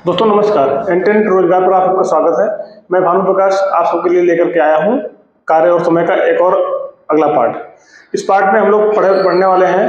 दोस्तों नमस्कार, इंटेंट रोजगार पर आप सबका स्वागत है। मैं भानु प्रकाश आप सबके लिए लेकर के आया हूँ कार्य और समय का एक और अगला पार्ट। इस पार्ट में हम लोग पढ़ने वाले हैं,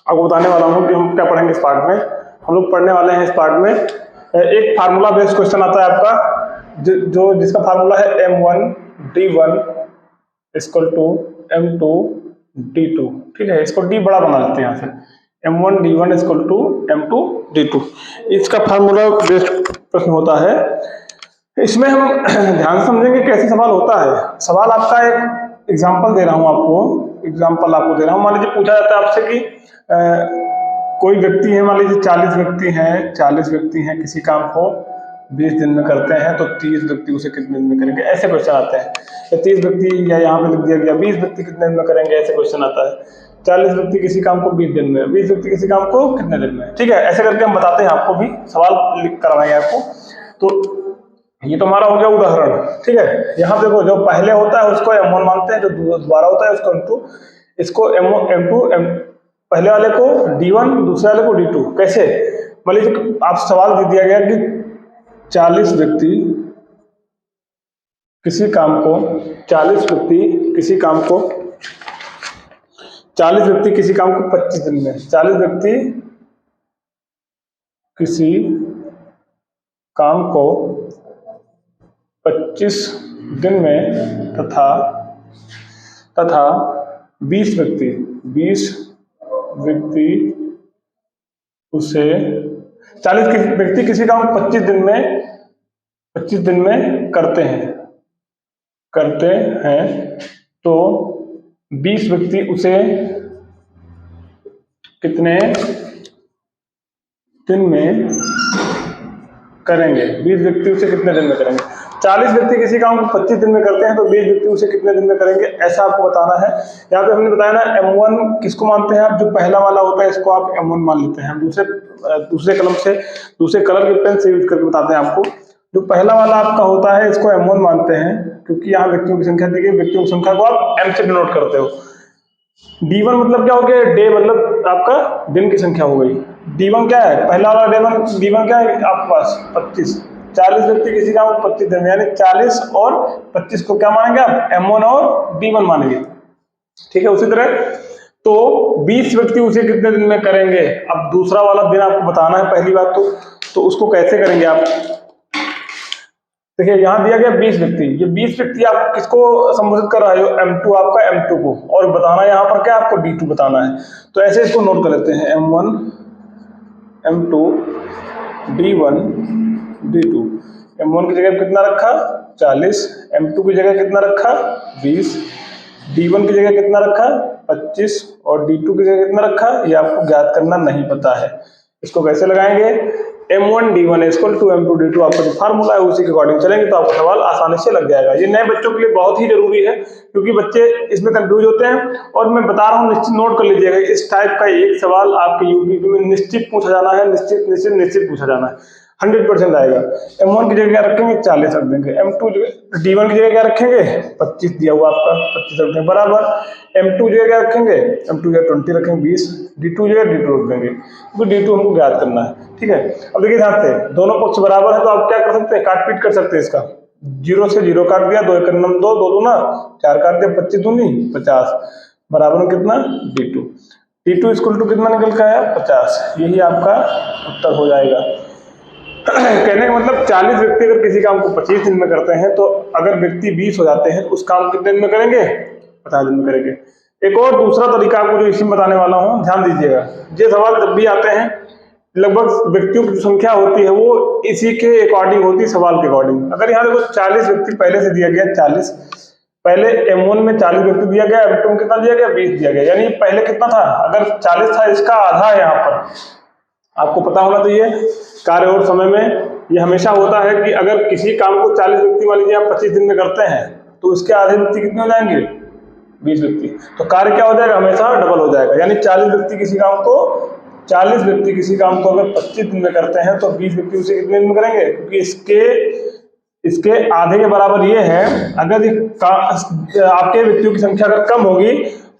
आपको बताने वाला हूँ कि हम क्या पढ़ेंगे। इस पार्ट में हम लोग पढ़ने वाले हैं, इस पार्ट में एक फार्मूला बेस्ड क्वेश्चन आता है आपका, जिसका फार्मूला है M1D1 = M2D2। ठीक है, इसको डी बड़ा बना लेते हैं यहाँ से, M1D1 = M2D2। इसका फार्मूला बेस्ड प्रश्न होता है। इसमें हम ध्यान से समझेंगे कैसे सवाल होता है। सवाल आपका एक एग्जांपल दे रहा हूं आपको दे रहा हूं। मान लीजिए पूछा जाता है आपसे कि कोई व्यक्ति है, मान लीजिए 40 व्यक्ति हैं किसी काम को 20 दिन में करते हैं, तो 30 व्यक्ति उसे कितने दिन में करेंगे, ऐसे क्वेश्चन आते हैं। या 30 व्यक्ति, या यहाँ पे लिख दिया गया 20 व्यक्ति कितने दिन में करेंगे, ऐसे क्वेश्चन आता है। 40 व्यक्ति किसी काम को 20 दिन में, 20 व्यक्ति किसी काम को कितने दिन में। ठीक है, ऐसे करके हम बताते हैं, आपको भी सवाल लिख करवाएंगे आपको। तो ये तो हमारा हो गया उदाहरण। ठीक है, यहाँ देखो, जो पहले होता है उसको M1 मानते हैं, जो दोबारा होता है उसको M2, इसको M2 पहले वाले को D1, दूसरे वाले को D2। कैसे, मान लीजिए आप सवाल दे दिया गया कि 40 व्यक्ति किसी काम को 25 दिन में, 40 व्यक्ति किसी काम को 25 दिन में तथा 20 व्यक्ति उसे 40 व्यक्ति किसी काम को 25 दिन में करते हैं, तो 20 व्यक्ति उसे कितने दिन में करेंगे। 20 व्यक्ति उसे कितने दिन में करेंगे। 40 व्यक्ति किसी काम को 25 दिन में करते हैं, तो 20 व्यक्ति उसे कितने दिन में करेंगे, ऐसा आपको बताना है। यहाँ पे हमने बताया ना, M1 किसको मानते हैं आप, जो पहला वाला होता है इसको आप M1 मान लेते हैं। हम दूसरे कलर के पेन से यूज करके बताते हैं आपको। जो पहला वाला आपका होता है इसको M1 मानते हैं, क्योंकि यहाँ व्यक्तियों की संख्या दी गई, व्यक्तियों की संख्या को आप M से डिनोट करते हो। D1 मतलब क्या हो गया, डे मतलब आपका दिन की संख्या हो गई। D1 क्या है, पहला वाला D1 क्या है आपके पास 25। 40 व्यक्ति किसी काम को 25 दिन में, यानी 40 और 25 को क्या मानेंगे आप, M1 और D1 मानेंगे। ठीक है, उसी तरह तो 20 व्यक्ति उसे कितने दिन में करेंगे। अब दूसरा वाला दिन आपको बताना है पहली बात तो उसको कैसे करेंगे आप। देखिए यहाँ दिया गया 20 व्यक्ति, ये 20 व्यक्ति आप किसको संबोधित कर रहे हो, M2 आपका M2 को, और बताना यहाँ पर क्या आपको D2 बताना है। तो ऐसे इसको नोट कर लेते हैं, M1 M2 D1 D2। M1 की जगह कितना रखा 40, M2 की जगह कितना रखा 20, D1 की जगह कितना रखा 25 और D2 की जगह कितना रखा, ये आपको ज्ञात करना नहीं पता है। इसको कैसे लगाएंगे, M1D1 = M2D2, आपका जो फार्मूला है उसी के अकॉर्डिंग चलेंगे तो आपको सवाल आसानी से लग जाएगा। ये नए बच्चों के लिए बहुत ही जरूरी है, क्योंकि बच्चे इसमें कंफ्यूज होते हैं। और मैं बता रहा हूँ, निश्चित नोट कर लीजिएगा, इस टाइप का एक सवाल आपके यूपी में निश्चित पूछा जाना है, निश्चित पूछा जाना है, 100% आएगा। M1 की जगह क्या रखेंगे 40 रख देंगे, D1 की जगह क्या रखेंगे 25 दिया हुआ आपका 25 रख देंगे बराबर। M2 जगह क्या रखेंगे, M2 जगह 20 रखेंगे 20, D2 जगह D2 रख देंगे, तो D2 हमको ज्ञात करना है। ठीक है, अब देखिए ध्यान से, दोनों पक्ष बराबर है तो आप क्या कर सकते हैं, काट पीट कर सकते हैं। इसका 0 से 0 काट दिया, 2 × 9 2, 2 दूना 4 काट दिया, 25 दूनी 50 बराबर में कितना D2 = कितना निकल के आया 50। यही आपका उत्तर हो जाएगा। कहने का मतलब 40 व्यक्ति अगर किसी काम को 25 दिन में करते हैं, तो अगर व्यक्ति 20 हो जाते हैं तो उस काम कितने दिन में करेंगे, 50 दिन में करेंगे। एक और दूसरा तरीका आपको जो इसी में बताने वाला हूँ, ध्यान दीजिएगा। ये सवाल जब भी आते हैं, लगभग व्यक्तियों की संख्या होती है वो इसी के अकॉर्डिंग होती है, सवाल के अकॉर्डिंग। अगर यहाँ देखो 40 व्यक्ति पहले से दिया गया 40, पहले M1 में 40 व्यक्ति दिया गया, M2 में कितना दिया गया 20 दिया गया, यानी पहले कितना था, अगर 40 था इसका आधा है। यहाँ पर आपको पता होना चाहिए, कार्य और समय में ये हमेशा होता है कि अगर किसी काम को 40 व्यक्ति मान लीजिए आप 25 दिन में करते हैं, तो इसके आधे व्यक्ति कितने हो जाएंगे 20 व्यक्ति, तो कार्य क्या हो जाएगा, हमेशा डबल हो जाएगा। यानी 40 व्यक्ति किसी काम को अगर 25 दिन में करते हैं, तो 20 व्यक्ति उसे कितने दिन में करेंगे, क्योंकि इसके आधे के बराबर ये है। अगर आपके व्यक्तियों की संख्या अगर कम होगी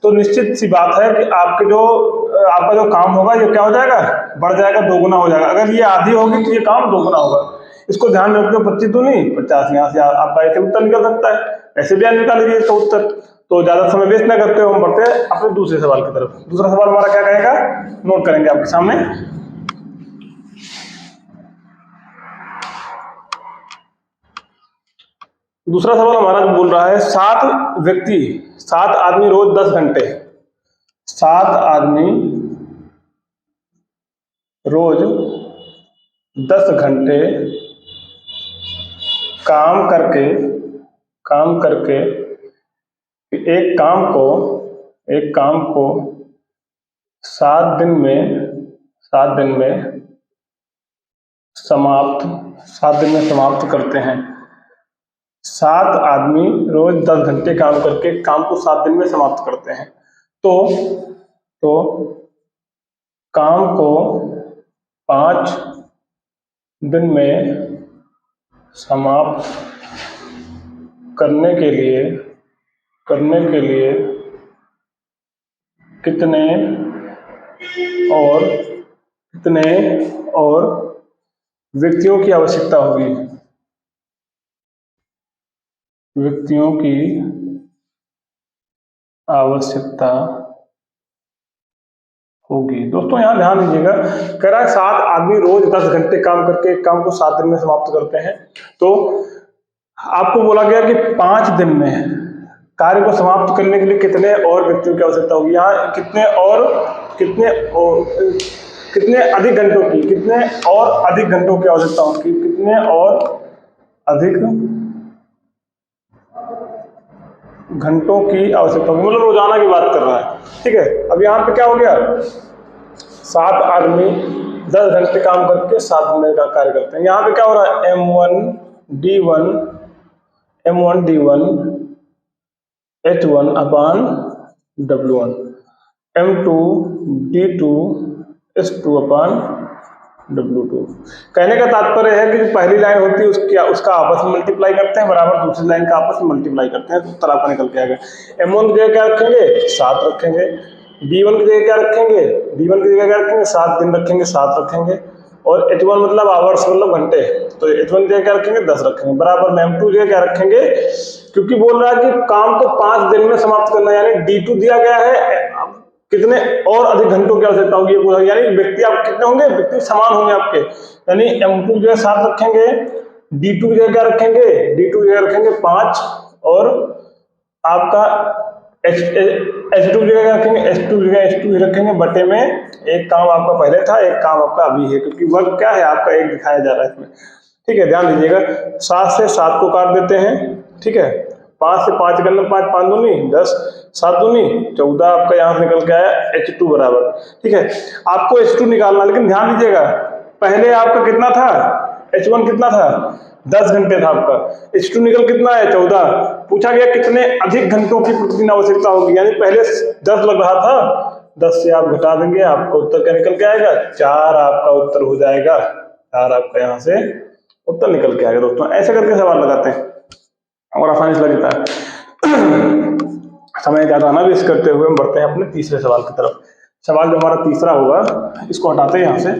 तो निश्चित सी बात है कि आपका जो काम होगा ये क्या हो जाएगा, बढ़ जाएगा, दोगुना हो जाएगा। अगर ये आधी होगी तो ये काम दोगुना होगा। इसको ध्यान में रखते हो, 25 दूनी 50, यहाँ से आपका ऐसे उत्तर निकल सकता है। ऐसे भी निकाल लीजिए इसका उत्तर। तो ज्यादा समय वेस्ट ना करते हो, हम बढ़ते हैं अपने दूसरे सवाल की तरफ। दूसरा सवाल हमारा क्या कहेगा, नोट करेंगे आपके सामने। दूसरा सवाल हमारा बोल रहा है 7 आदमी रोज 10 घंटे, 7 आदमी रोज 10 घंटे काम करके एक काम को 7 दिन में समाप्त करते हैं। 7 आदमी रोज 10 घंटे काम करके काम को 7 दिन में समाप्त करते हैं। तो काम को 5 दिन में समाप्त करने के लिए कितने और व्यक्तियों की आवश्यकता होगी। दोस्तों यहाँ ध्यान दीजिएगा, कह रहा है 7 आदमी रोज 10 घंटे काम करके एक काम को 7 दिन में समाप्त करते हैं। तो आपको बोला गया कि 5 दिन में कार्य को समाप्त करने के लिए कितने और व्यक्तियों की आवश्यकता होगी। यहाँ कितने अधिक घंटों की आवश्यकता होगी, कितने और अधिक घंटों की आवश्यकता होगी, मतलब रोजाना की बात कर रहा है। ठीक है, अब यहाँ पे क्या हो गया, 7 आदमी 10 घंटे काम करके 7 दिन का कार्य करते हैं। यहाँ पे क्या हो रहा है, M1 D1 H1 अपान W1, M2 D2 S2 अपान W2। कहने का तात्पर्य है कि जो पहली लाइन होती है उसका आपस में मल्टीप्लाई करते हैं, बराबर दूसरी लाइन का आपस में मल्टीप्लाई करते हैं, तो उत्तर आपका निकल के आएगा। M1 की जगह क्या रखेंगे, 7 रखेंगे। D1 की जगह क्या रखेंगे, 7 दिन रखेंगे, 7 रखेंगे। और H1 मतलब आवर्स, मतलब घंटे, तो H1 की जगह क्या रखेंगे, 10 रखेंगे। बराबर में M2 की जगह क्या रखेंगे, क्योंकि बोल रहा है कि काम को 5 दिन में समाप्त करना, यानी D2 दिया गया है, कितने और अधिक घंटों की आवश्यकता होगी, यानी व्यक्ति आप कितने होंगे, व्यक्ति समान होंगे आपके। यानी M2 जो है 7 रखेंगे, D2 की जगह क्या रखेंगे, D2 की जगह रखेंगे 5, और आपका H2 की जगह रखेंगे, H2 की जगह H2 ही रखेंगे, बटे में एक काम आपका पहले था, एक काम आपका अभी है, क्योंकि वर्क क्या है आपका एक दिखाया जा रहा है इसमें। ठीक है, ध्यान दीजिएगा, 7 से 7 को काट देते हैं। ठीक है, 5 से 5 करना, 5 5 दूनी 10, 7 दूनी 14 आपका यहाँ से निकल के आया H2 बराबर। ठीक है, आपको H2 निकालना, लेकिन ध्यान दीजिएगा पहले आपका कितना था, H1 कितना था, 10 घंटे था आपका, H2 निकल कितना है, 14। पूछा गया कितने अधिक घंटों की प्रतिदिन आवश्यकता होगी, यानी पहले 10 लग रहा था, 10 से आप घटा देंगे, आपका उत्तर क्या निकल के आएगा, 4 आपका उत्तर हो जाएगा, 4 आपका यहाँ से उत्तर निकल के आएगा। दोस्तों ऐसे करके सवाल लगाते हैं और आसानी से लगता है। समय ज्यादा ना वेस्ट करते हुए हम बढ़ते हैं अपने तीसरे सवाल की तरफ। सवाल जो हमारा तीसरा होगा, इसको हटाते हैं यहाँ से,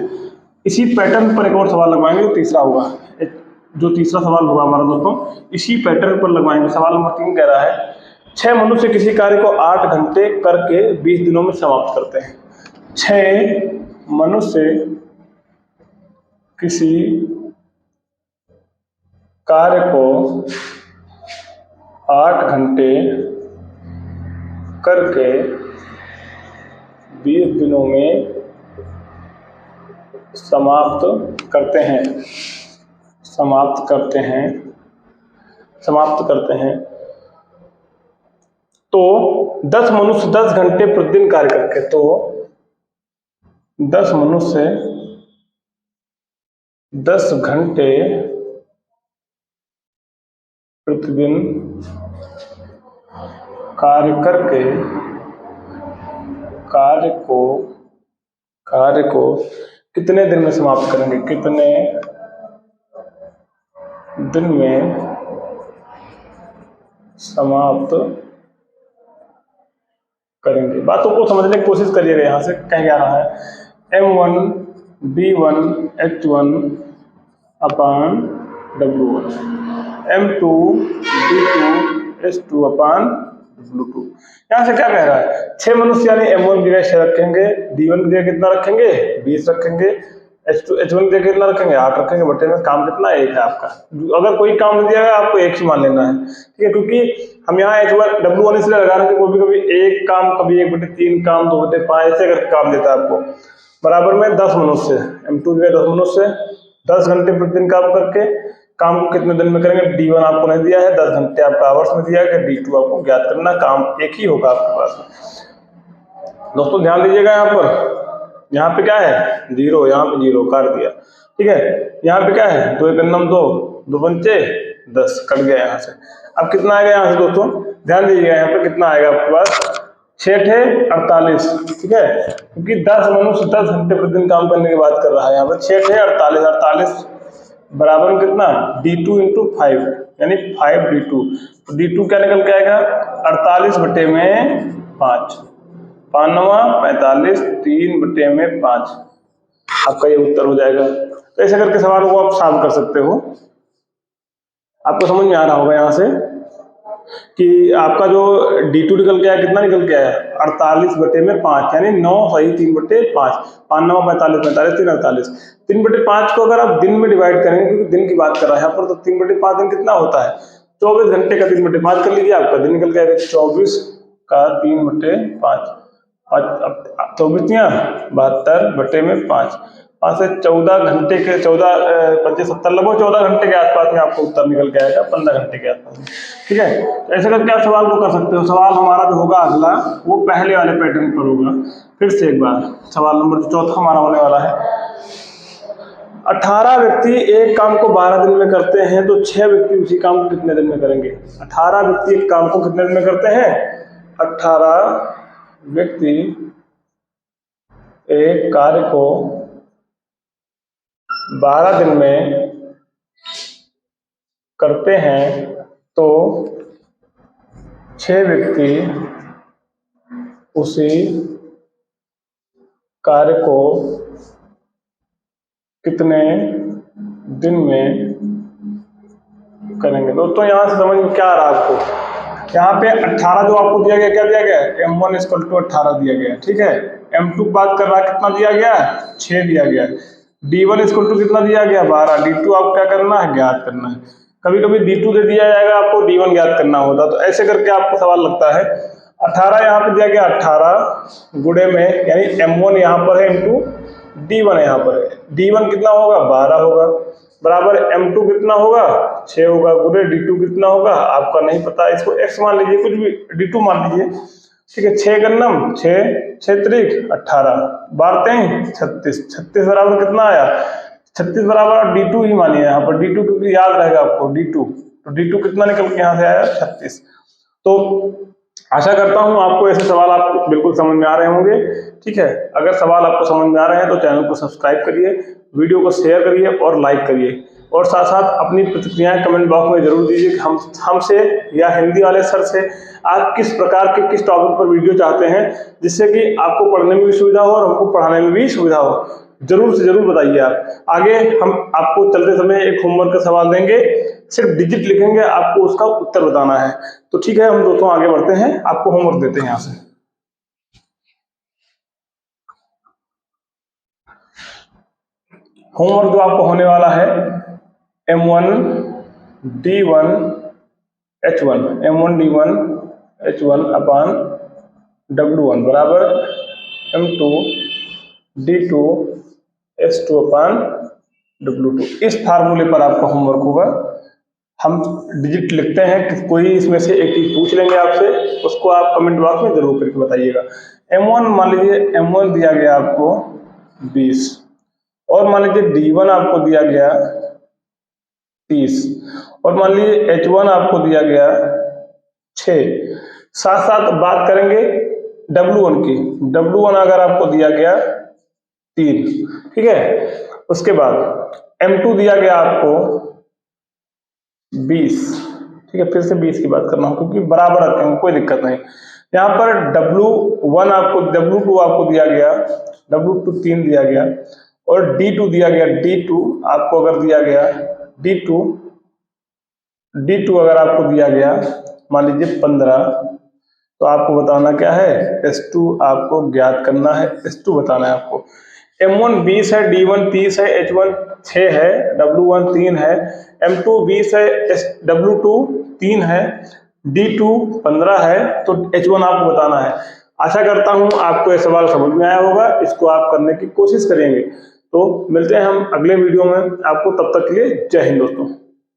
इसी पैटर्न पर एक और सवाल लगवाएंगे जो तीसरा होगा। जो तीसरा सवाल होगा हमारा दोस्तों, इसी पैटर्न पर लगवाएंगे। सवाल नंबर 3 कह रहा है 6 मनुष्य किसी कार्य को 8 घंटे करके 20 दिनों में समाप्त करते हैं। 6 मनुष्य किसी कार्य को 8 घंटे करके 20 दिनों में समाप्त करते हैं। तो 10 मनुष्य 10 घंटे प्रतिदिन कार्य करके, तो 10 मनुष्य 10 घंटे प्रतिदिन कार्य करके कार्य को कितने दिन में समाप्त करेंगे, कितने दिन में समाप्त करेंगे। बातों को समझने की कोशिश करिएगा। यहाँ से कह क्या रहा है, M1 D1 H1 अपान W1, M2 D2 H2 अपान W2। यहाँ से क्या कह रहा है, 6 मनुष्य यानी M1 की जगह 6 रखेंगे, D1 की जगह कितना रखेंगे 20 रखेंगे, H1 की जगह कितना रखेंगे 8 रखेंगे, बटे में काम कितना एक है आपका। अगर कोई काम नहीं दिया है आपको एक ही मान लेना है, ठीक है, क्योंकि हम यहाँ H1 W1 इसलिए लगा रहे हैं कि कभी कभी एक काम, कभी 1/3 काम, 2/5 ऐसे करके काम देता है आपको। बराबर में 10 मनुष्य, M2 के 10 मनुष्य 10 घंटे प्रतिदिन काम करके काम को कितने दिन में करेंगे। D1 आपको नहीं दिया है, 10 घंटे आपका आवर्स में दिया है, D2 आपको ज्ञात करना, काम एक ही होगा आपके पास। दोस्तों ध्यान दीजिएगा, यहाँ पे क्या है 0, यहाँ पे 0 काट दिया, ठीक है। यहाँ पे क्या है 2 1 2, 2 पंचे 10 कट गया यहाँ से। अब कितना आएगा यहाँ से दोस्तों, ध्यान दीजिएगा यहाँ पे कितना आएगा आपके पास, 6 × 48, ठीक है, क्योंकि 10 मनुष्य 10 घंटे प्रतिदिन काम करने की बात कर रहा है। यहाँ पर 6 × 48, 48 बराबर में कितना D2 × 5 यानी 5 D2। तो D2 क्या निकल के आएगा 48 बटे में 5, 5 9 45, 3/5 आपका ये उत्तर हो जाएगा। तो ऐसे करके सवालों को आप सॉल्व कर सकते हो। आपको समझ में आ रहा होगा यहाँ से कि आपका जो D2 निकल के आया, कितना निकल के आया 48 बटे में 5 यानी 9 सही 3/5, 5 9 45, 45 3 48। 3/5 को अगर आप दिन में डिवाइड करेंगे, क्योंकि दिन की बात कर रहा है यहाँ पर, तो 3/5 दिन कितना होता है 24 घंटे का 3/5 कर लीजिए, आपका दिन निकल के आएगा 24 का 3/5, 24 72 बटे में 5, 5 से 14 घंटे के 14 25 70 लगभग 14 घंटे के आसपास में आपको उत्तर निकल के आएगा, 15 घंटे के आसपास में, ठीक है। तो ऐसे करके आप सवाल को कर सकते हो। सवाल हमारा जो होगा अगला वो पहले वाले पैटर्न पर होगा। फिर से एक बार सवाल नंबर 4 हमारा होने वाला है, 18 व्यक्ति एक काम को 12 दिन में करते हैं, तो 6 व्यक्ति उसी काम को कितने दिन में करेंगे। 18 व्यक्ति एक काम को कितने दिन में करते हैं, 18 व्यक्ति एक कार्य को 12 दिन में करते हैं, तो 6 व्यक्ति उसी कार्य को कितने दिन में करेंगे। दोस्तों यहाँ से समझ में क्या आ रहा है आपको, यहाँ पे 18 जो आपको दिया गया, क्या दिया गया M1 = 18 दिया गया, ठीक है। M2 बात कर रहा है, कितना दिया गया 6 दिया गया। D1 = कितना दिया गया 12, D2 आपको क्या करना है ज्ञात करना है। कभी कभी D2 दे दिया जाएगा, आपको D1 ज्ञात करना होता, तो ऐसे करके आपको सवाल लगता है। 18 यहाँ पे दिया गया, 18 गुणे में यानी M1 यहाँ पर है इंटू D1 यहाँ पर है, D1 कितना होगा 12 होगा, बराबर M2 कितना होगा 6 होगा, गुणे D2 कितना होगा आपका नहीं पता, इसको x मान लीजिए, कुछ भी D2 मान लीजिए, ठीक है। 6 गन्नम 6 6 त्रिक 18, बारते हैं 36, 36 बराबर कितना आया 36 बराबर D2 ही मानिए यहाँ पर, D2 क्योंकि याद रहेगा आपको D2, तो D2 कितना निकल के यहाँ से आया 36। तो आशा करता हूँ आपको ऐसे सवाल आपको बिल्कुल समझ में आ रहे होंगे, ठीक है। अगर सवाल आपको समझ में आ रहे हैं तो चैनल को सब्सक्राइब करिए, वीडियो को शेयर करिए और लाइक करिए, और साथ साथ अपनी प्रतिक्रियाएं कमेंट बॉक्स में जरूर दीजिए कि हमसे या हिंदी वाले सर से आप किस प्रकार के किस टॉपिक पर वीडियो चाहते हैं, जिससे कि आपको पढ़ने में भी सुविधा हो और हमको पढ़ाने में भी सुविधा हो। जरूर से जरूर बताइए आप। आगे हम आपको चलते समय एक होमवर्क का सवाल देंगे, सिर्फ डिजिट लिखेंगे, आपको उसका उत्तर बताना है। तो ठीक है, हम दोस्तों आगे बढ़ते हैं, आपको होमवर्क देते हैं यहाँ से। होमवर्क जो आपको होने वाला है M1 D1 H1, M1 D1 H1 अपान W1 बराबर M2 D2 S2 अपान W2। इस फार्मूले पर आपका होमवर्क होगा। हम डिजिट लिखते हैं कि कोई इसमें से एक चीज पूछ लेंगे आपसे, उसको आप कमेंट बॉक्स में जरूर करके बताइएगा। M1 मान लीजिए M1 दिया गया आपको 20, और मान लीजिए D1 आपको दिया गया 30, और मान लीजिए H1 आपको दिया गया 6। साथ साथ बात करेंगे W1 की। W1 अगर आपको दिया गया 3, ठीक है। उसके बाद M2 दिया गया आपको 20, ठीक है। फिर से 20 की बात करना हो क्योंकि बराबर रखेंगे, कोई दिक्कत नहीं। यहाँ पर W1 आपको, W2 आपको दिया गया, W2 3 दिया गया और D2 दिया गया। D2 आपको अगर दिया गया, D2 अगर आपको दिया गया मान लीजिए 15, तो आपको बताना क्या है, S2 आपको ज्ञात करना है, S2 बताना है आपको। M1 20 है, D1 30 है, H1 6 है, W1 3 है, M2 20 है, W2 3 है, D2 15 है, तो H1 आपको बताना है। आशा करता हूं आपको यह सवाल समझ में आया होगा, इसको आप करने की कोशिश करेंगे। तो मिलते हैं हम अगले वीडियो में, आपको तब तक के लिए जय हिंद दोस्तों।